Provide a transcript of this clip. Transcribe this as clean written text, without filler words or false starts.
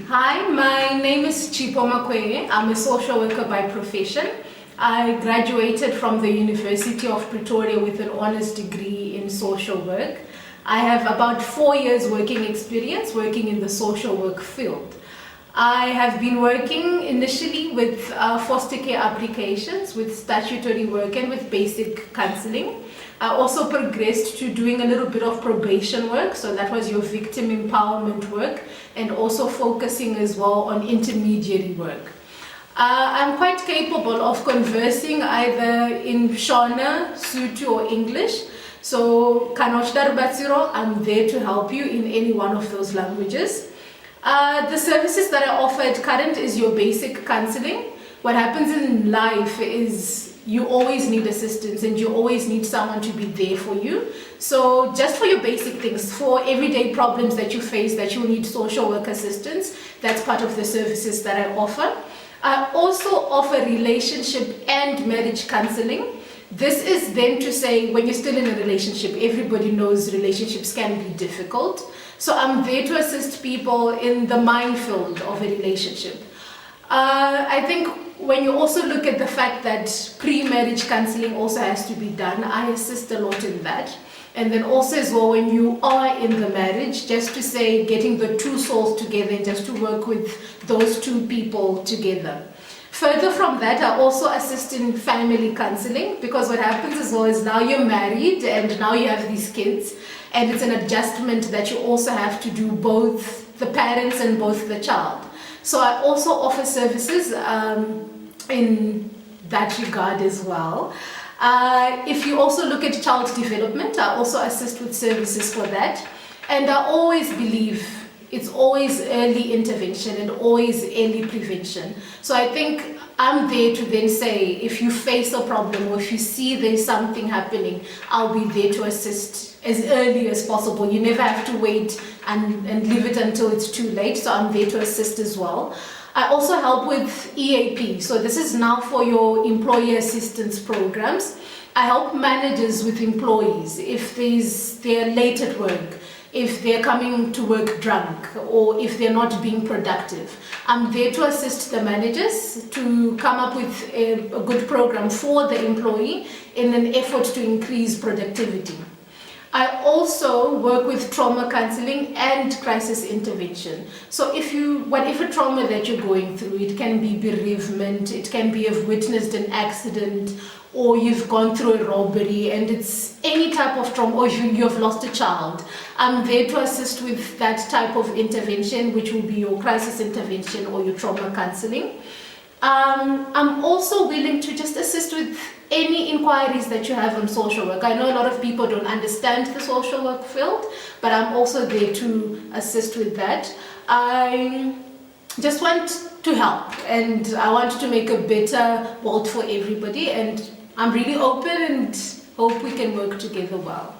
Hi, my name is Chipo Makweye. I'm a social worker by profession. I graduated from the University of Pretoria with an honors degree in social work. I have about 4 years working experience working in the social work field. I have been working initially with foster care applications, with statutory work and with basic counseling. I also progressed to doing a little bit of probation work, so that was your victim empowerment work, and also focusing as well on intermediary work. I'm quite capable of conversing either in Shona, Sotho or English. So Kanoshtar Batsiro, I'm there to help you in any one of those languages. The services that I offer at current is your basic counseling. What happens in life is you always need assistance and you always need someone to be there for you. So just for your basic things, for everyday problems that you face that you need social work assistance, that's part of the services that I offer. I also offer relationship and marriage counseling. This is then to say when you're still in a relationship, everybody knows relationships can be difficult. So I'm there to assist people in the minefield of a relationship. I think when you also look at the fact that pre-marriage counseling also has to be done, I assist a lot in that. And then also as well when you are in the marriage, just to say getting the two souls together and just to work with those two people together. Further from that, I also assist in family counseling, because what happens as well is now you're married and now you have these kids, and it's an adjustment that you also have to do, both the parents and both the child. So I also offer services in that regard as well. If you also look at child development, I also assist with services for that. And I always believe it's always early intervention and always early prevention. So I think I'm there to then say, if you face a problem or if you see there's something happening, I'll be there to assist as early as possible. You never have to wait and leave it until it's too late. So I'm there to assist as well. I also help with EAP. So this is now for your employee assistance programs. I help managers with employees if they're late at work, if they're coming to work drunk, or if they're not being productive. I'm there to assist the managers to come up with a good program for the employee in an effort to increase productivity. I also work with trauma counseling and crisis intervention. So whatever trauma that you're going through, it can be bereavement, it can be you've witnessed an accident, or you've gone through a robbery, and it's any type of trauma, or you've lost a child. I'm there to assist with that type of intervention, which will be your crisis intervention or your trauma counseling. I'm also willing to just assist with any inquiries that you have on social work. I know a lot of people don't understand the social work field, but I'm also there to assist with that. I just want to help, and I want to make a better world for everybody, and I'm really open and hope we can work together well.